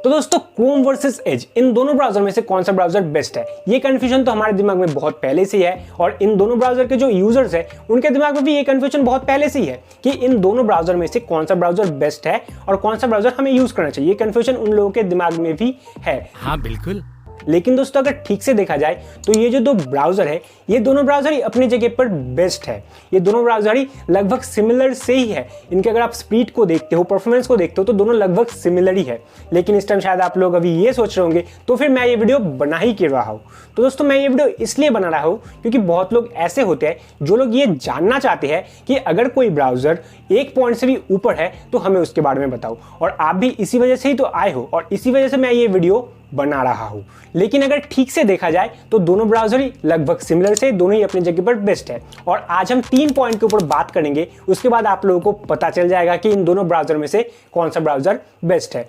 तो दोस्तों Chrome versus as, इन दोनों ब्राउजर में से कौन सा ब्राउजर बेस्ट है, ये कंफ्यूजन तो हमारे दिमाग में बहुत पहले से ही है और इन दोनों ब्राउजर के जो यूजर्स हैं उनके दिमाग में भी ये कंफ्यूजन बहुत पहले से ही है कि इन दोनों ब्राउजर में से कौन सा ब्राउजर बेस्ट है और कौन सा ब्राउजर हमें यूज करना चाहिए। ये कंफ्यूजन उन लोगों के दिमाग में भी है। हाँ बिल्कुल। लेकिन दोस्तों अगर ठीक से देखा जाए तो ये जो दो ब्राउजर है, ये दोनों ब्राउजर ही अपनी जगह पर बेस्ट है। ये दोनों ब्राउजर ही लगभग सिमिलर से ही है। इनके अगर आप स्पीड को देखते हो, परफॉर्मेंस को देखते हो तो दोनों लगभग सिमिलर ही है। लेकिन इस टाइम शायद आप लोग अभी ये सोच रहे होंगे तो फिर मैं ये वीडियो बना ही क्यों रहा हूँ। तो दोस्तों मैं ये वीडियो इसलिए बना रहा हूँ क्योंकि बहुत लोग ऐसे होते हैं जो लोग ये जानना चाहते हैं कि अगर कोई ब्राउजर एक पॉइंट से भी ऊपर है तो हमें उसके बारे में बताओ। और आप भी इसी वजह से ही तो आए हो और इसी वजह से मैं ये वीडियो बना रहा हूं। लेकिन अगर ठीक से देखा जाए तो दोनों ब्राउजर ही लगभग सिमिलर से, दोनों ही अपनी जगह पर बेस्ट है। और आज हम 3 पॉइंट के ऊपर बात करेंगे, उसके बाद आप लोगों को पता चल जाएगा कि इन दोनों ब्राउजर में से कौन सा ब्राउजर बेस्ट है।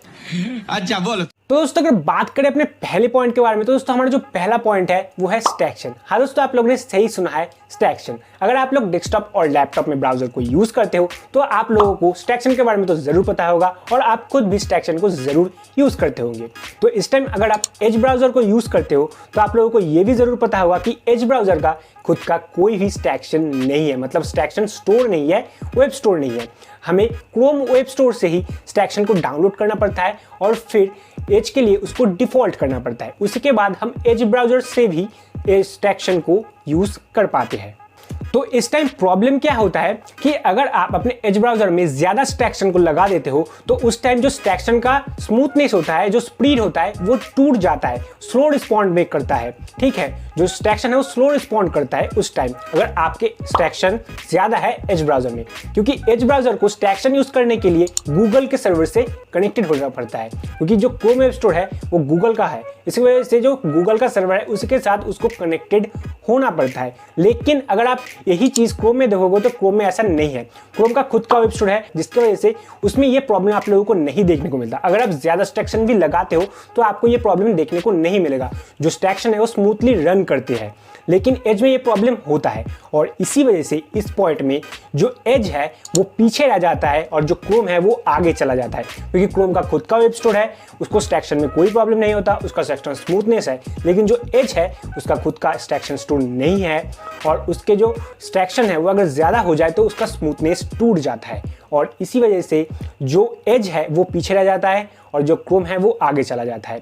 अच्छा बोलो। तो दोस्तों अगर बात करें अपने पहले पॉइंट के बारे में तो दोस्तों हमारा जो पहला पॉइंट है वो है स्टैक्शन। हाँ दोस्तों आप लोगों ने सही सुना है, स्टैक्शन। अगर आप लोग डेस्कटॉप और लैपटॉप में ब्राउजर को यूज करते हो तो आप लोगों को स्टैक्शन के बारे में तो जरूर पता होगा और आप खुद भी स्टैक्शन को जरूर यूज करते होंगे। तो इस टाइम अगर आप एज ब्राउजर को यूज करते हो तो आप लोगों को ये भी जरूर पता होगा कि एज ब्राउजर का खुद का कोई भी स्टैक्शन नहीं है, मतलब स्टैक्शन स्टोर नहीं है, वेब स्टोर नहीं है। हमें क्रोम वेब स्टोर से ही स्टैक्शन को डाउनलोड करना पड़ता है और फिर एज के लिए उसको डिफॉल्ट करना पड़ता है। उसके बाद हम एज ब्राउजर से भी स्टैक्शन को यूज कर पाते हैं। तो इस टाइम प्रॉब्लम क्या होता है कि अगर आप अपने एज ब्राउजर में ज्यादा स्टैक्शन को लगा देते हो तो उस टाइम जो स्टैक्शन का स्मूथनेस होता है, जो स्पीड होता है, वो टूट जाता है, स्लो रिस्पॉन्ड मेक करता है। ठीक है, जो स्टैक्शन है वो स्लो रिस्पॉन्ड करता है उस टाइम अगर आपके स्टैक्शन ज्यादा है एज ब्राउजर में, क्योंकि एज ब्राउजर को स्टैक्शन यूज करने के लिए गूगल के सर्वर से कनेक्टेड होना पड़ता है, क्योंकि जो क्रोम वेब स्टोर है वो गूगल का है। इसी वजह से जो गूगल का सर्वर है उसके साथ उसको कनेक्टेड होना पड़ता है। लेकिन अगर आप यही चीज क्रोम में देखोगे तो क्रोम में ऐसा नहीं है। क्रोम का खुद का वेब स्टोर है जिसकी वजह से उसमें ये प्रॉब्लम आप लोगों को नहीं देखने को मिलता। अगर आप ज्यादा स्टैक्शन भी लगाते हो तो आपको ये प्रॉब्लम देखने को नहीं मिलेगा। जो स्टैक्शन है वो स्मूथली रन करते हैं, लेकिन एज में ये प्रॉब्लम होता है और इसी वजह से इस पॉइंट में जो एज है वो पीछे रह जाता है और जो क्रोम है वो आगे चला जाता है, क्योंकि क्रोम का खुद का वेब स्टोर है, उसको स्टैक्शन में कोई प्रॉब्लम नहीं होता, उसका स्टैक्शन स्मूथनेस है। लेकिन जो एज है उसका खुद का स्टैक्शन स्टोर नहीं है और उसके जो स्टैक्शन है वो अगर ज्यादा हो जाए तो उसका स्मूथनेस टूट जाता है और इसी वजह से जो एज है वो पीछे रह जाता है और जो क्रोम है वो आगे चला जाता है।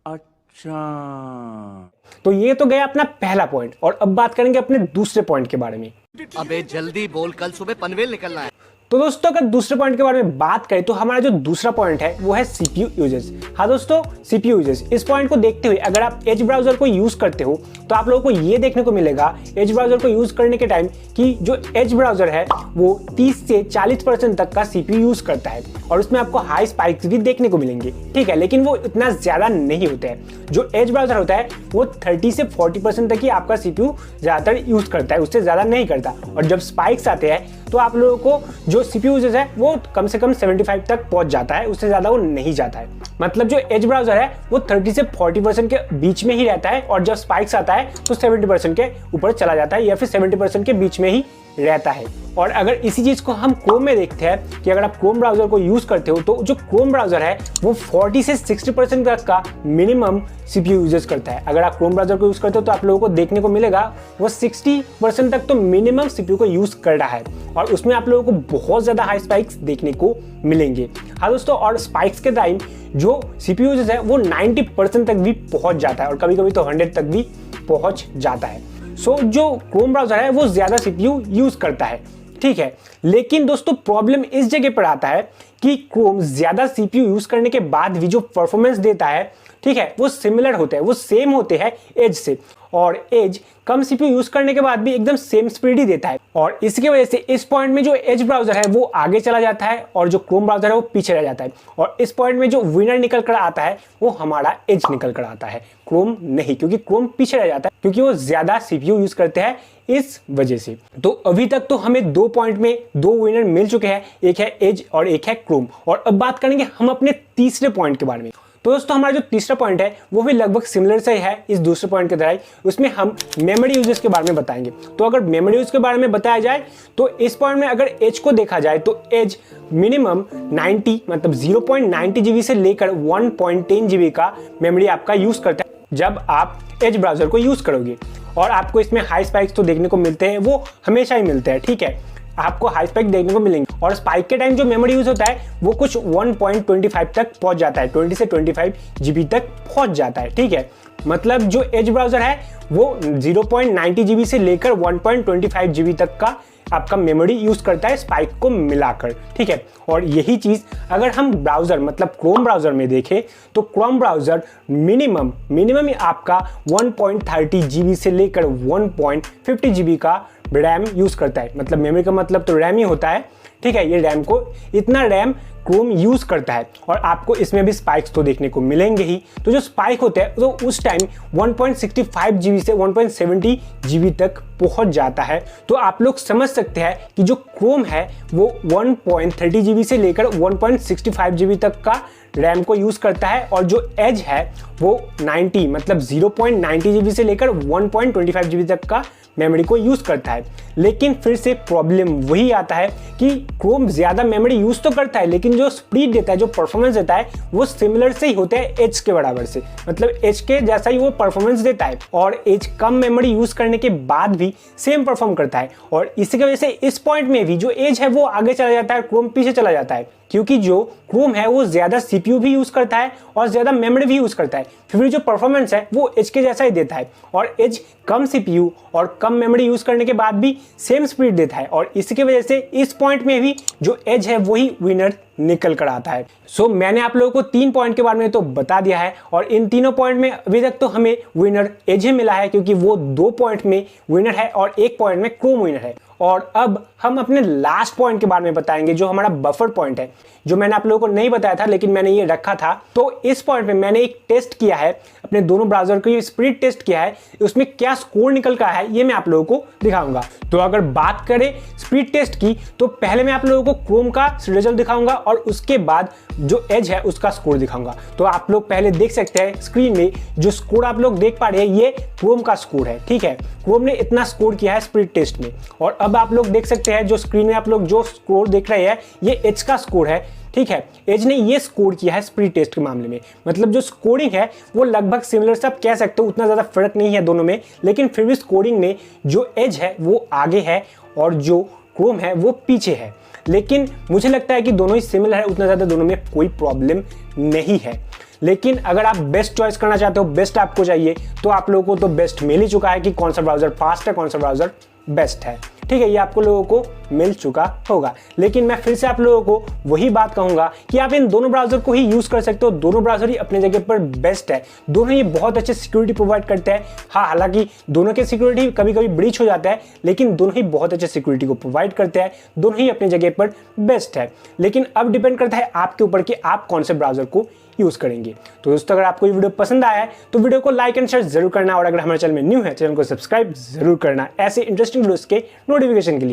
अच्छा, तो ये तो गया अपना पहला पॉइंट और अब बात करेंगे अपने दूसरे पॉइंट के बारे में। अबे जल्दी बोल, कल सुबह पनवेल निकलना है। तो दोस्तों अगर दूसरे पॉइंट के बारे में बात करें तो हमारा जो दूसरा पॉइंट है वो है सीपीयू यूजेस। हाँ दोस्तों, सीपीयू यूजेस। इस पॉइंट को देखते हुए अगर आप एज ब्राउजर को यूज करते हो तो आप लोगों को ये देखने को मिलेगा एज ब्राउजर को यूज करने के टाइम कि जो एज ब्राउजर है वो 30 से 40% तक का सीपीयू यूज करता है और उसमें आपको हाई स्पाइक्स भी देखने को मिलेंगे। ठीक है, लेकिन वो इतना ज्यादा नहीं होते हैं। जो एज ब्राउजर होता है वो 30 से 40% तक ही आपका सीपीयू ज्यादातर यूज करता है, उससे ज्यादा नहीं करता। और जब स्पाइक्स आते हैं तो आप लोगों को जो सीपीयू यूजेस है वो कम से कम 75 तक पहुंच जाता है, उससे ज्यादा वो नहीं जाता है। मतलब जो एज ब्राउजर है वो 30 से 40% के बीच में ही रहता है और जब स्पाइक्स आता है तो 70% के ऊपर चला जाता है या फिर 70% के बीच में ही रहता है। और अगर इसी चीज को हम क्रोम में देखते हैं कि अगर आप क्रोम ब्राउजर को यूज करते हो तो जो क्रोम ब्राउजर है वो 40 से 60% तक का मिनिमम सीपीयू यूजेस करता है। अगर आप क्रोम ब्राउजर को यूज करते हो तो आप लोगों को देखने को मिलेगा वो 60% तक तो मिनिमम सीपीयू को यूज कर रहा है और उसमें आप लोगों को बहुत ज्यादा हाई स्पाइक्स देखने को मिलेंगे। हाँ दोस्तों, और स्पाइक्स के टाइम जो सीपीयू यूजेस है वो 90% तक भी पहुंच जाता है और कभी कभी तो 100 तक भी पहुंच जाता है। सो जो क्रोम ब्राउजर है वो ज्यादा सीपीयू यूज करता है। ठीक है, लेकिन दोस्तों प्रॉब्लम इस जगह पर आता है कि क्रोम ज्यादा सीपीयू यूज करने के बाद भी जो परफॉर्मेंस देता है, ठीक है, वो सिमिलर होते हैं, वो सेम होते हैं एज से। और एज कम सीपीयू यूज करने के बाद भी एकदम सेम स्पीड ही देता है और इसकी वजह से इस पॉइंट में जो एज ब्राउजर है वो आगे चला जाता है और जो क्रोम ब्राउजर है वो पीछे रह जाता है। और इस पॉइंट में जो विनर निकल कर आता है वो हमारा एज निकल कर आता है, क्रोम नहीं, क्योंकि क्रोम पीछे रह जाता है क्योंकि वो ज्यादा सीपीयू यूज करते हैं इस वजह से। तो अभी तक तो हमें 2 पॉइंट में 2 विनर मिल चुके हैं, एक है एज और एक है क्रोम। और अब बात करेंगे हम अपने तीसरे पॉइंट के बारे में। तो दोस्तों हमारा जो तीसरा पॉइंट है वो भी लगभग सिमिलर से है इस दूसरे पॉइंट की तरह ही। उसमें हम मेमोरी यूजेस के बारे में बताएंगे। तो अगर मेमोरी यूज के बारे में बताया जाए तो इस पॉइंट में अगर एज को देखा जाए तो एज मिनिमम 90 मतलब 0.90 GB से लेकर 1.10 GB का मेमोरी आपका यूज करता है जब आप एज ब्राउजर को यूज करोगे। और आपको इसमें हाई स्पाइक्स तो देखने को मिलते हैं, वो हमेशा ही मिलते हैं, ठीक है, आपको हाई स्पाइक देखने को मिलेंगे। और स्पाइक के टाइम जो मेमोरी यूज होता है वो कुछ 1.25 तक पहुंच जाता है, 20 से 25 GB तक पहुंच जाता है, ठीक है। मतलब जो एज ब्राउजर है वो 0.90 GB से लेकर 1.25 GB तक का आपका मेमोरी यूज करता है स्पाइक को मिलाकर, ठीक है। और यही चीज अगर हम ब्राउजर मतलब क्रोम ब्राउजर में देखें तो क्रोम ब्राउजर मिनिमम आपका 1.30 GB से लेकर 1.50 GB का रैम यूज करता है। मतलब मेमोरी का मतलब तो रैम ही होता है, ठीक है। ये रैम को इतना रैम क्रोम यूज करता है और आपको इसमें भी स्पाइक्स तो देखने को मिलेंगे ही। तो जो स्पाइक होते हैं तो उस टाइम 1.65 GB से 1.70 GB तक पहुंच जाता है। तो आप लोग समझ सकते हैं कि जो क्रोम है वो 1.30 GB से लेकर 1.65 GB तक का रैम को यूज करता है और जो एज है वो 90 मतलब 0.90 GB से लेकर 1.25 GB तक का मेमोरी को यूज करता है। लेकिन फिर से प्रॉब्लम वही आता है कि क्रोम ज्यादा मेमोरी यूज तो करता है लेकिन जो स्पीड देता है, जो परफॉर्मेंस देता है वो सिमिलर से ही होता है एज के बराबर से, मतलब एज के जैसा ही वो परफॉर्मेंस देता है। और एज कम मेमोरी यूज करने के बाद भी सेम परफॉर्म करता है और इसी की वजह से इस पॉइंट में भी जो एज है वो आगे चला जाता है, क्रोम पीछे चला जाता है, क्योंकि जो क्रोम है वो ज्यादा सीपीयू भी यूज करता है और ज्यादा मेमोरी भी यूज करता है, फिर भी जो परफॉर्मेंस है वो एज के जैसा ही देता है। और एज कम सीपीयू और कम मेमोरी यूज करने के बाद भी सेम स्पीड देता है और इसी की वजह से इस पॉइंट में भी जो एज है वही विनर निकल कर आता है। सो मैंने आप लोगों को 3 पॉइंट के बारे में तो बता दिया है और इन तीनों पॉइंट में अभी तक तो हमें विनर एज ही मिला है, क्योंकि वो 2 पॉइंट में विनर है और 1 पॉइंट में क्रोम विनर है। और अब हम अपने लास्ट पॉइंट के बारे में बताएंगे जो हमारा बफर पॉइंट है, जो मैंने आप लोगों को नहीं बताया था लेकिन मैंने ये रखा था। तो इस पॉइंट पे मैंने एक टेस्ट किया है, अपने दोनों ब्राउजर को ये स्पीड टेस्ट किया है, उसमें क्या स्कोर निकल कर आया है ये मैं आप लोगों को दिखाऊंगा। तो अगर बात करें स्पीड टेस्ट की तो पहले मैं आप लोगों को क्रोम का रिजल्ट दिखाऊंगा और उसके बाद जो एज है उसका स्कोर दिखाऊंगा। तो आप लोग पहले देख सकते हैं स्क्रीन में जो स्कोर आप लोग देख पा रहे हैं ये क्रोम का स्कोर है, ठीक है। क्रोम ने इतना स्कोर किया है स्पीड टेस्ट में। और अब आप लोग देख सकते हैं जो स्क्रीन में आप लोग जो स्कोर देख रहे हैं ये एज का स्कोर है, ठीक है। एज ने ये स्कोर किया है स्पीड टेस्ट के मामले में। मतलब जो स्कोरिंग है वो लगभग सिमिलर से आप कह सकते हो, उतना ज़्यादा फर्क नहीं है दोनों में, लेकिन फिर भी स्कोरिंग में जो एज है वो आगे है और जो क्रोम है वो पीछे है। लेकिन मुझे लगता है कि दोनों ही सिमिलर है, उतना ज़्यादा दोनों में कोई प्रॉब्लम नहीं है। लेकिन अगर आप बेस्ट चॉइस करना चाहते हो, बेस्ट आपको चाहिए, तो आप लोगों को तो बेस्ट मिल ही चुका है कि कौन सा ब्राउजर फास्ट है, कौन सा ब्राउजर बेस्ट है, ठीक है। ये आपको लोगों को मिल चुका होगा। लेकिन मैं फिर से आप लोगों को वही बात कहूंगा कि आप इन दोनों ब्राउजर को ही यूज कर सकते हो। दोनों ब्राउजर ही अपने जगह पर बेस्ट है, दोनों ही बहुत अच्छे सिक्योरिटी प्रोवाइड करते हैं। हाँ, हालांकि दोनों के सिक्योरिटी कभी कभी ब्रीच हो जाता है, लेकिन दोनों ही बहुत अच्छे सिक्योरिटी को प्रोवाइड करते हैं, दोनों ही अपनी जगह पर बेस्ट है। लेकिन अब डिपेंड करता है आपके ऊपर कि आप कौन से ब्राउजर को यूज करेंगे। तो दोस्तों अगर आपको ये वीडियो पसंद आया है तो वीडियो को लाइक एंड शेयर जरूर करना और अगर हमारे चैनल में न्यू है चैनल को सब्सक्राइब जरूर करना ऐसे इंटरेस्टिंग वीडियोस के नोटिफिकेशन के लिए।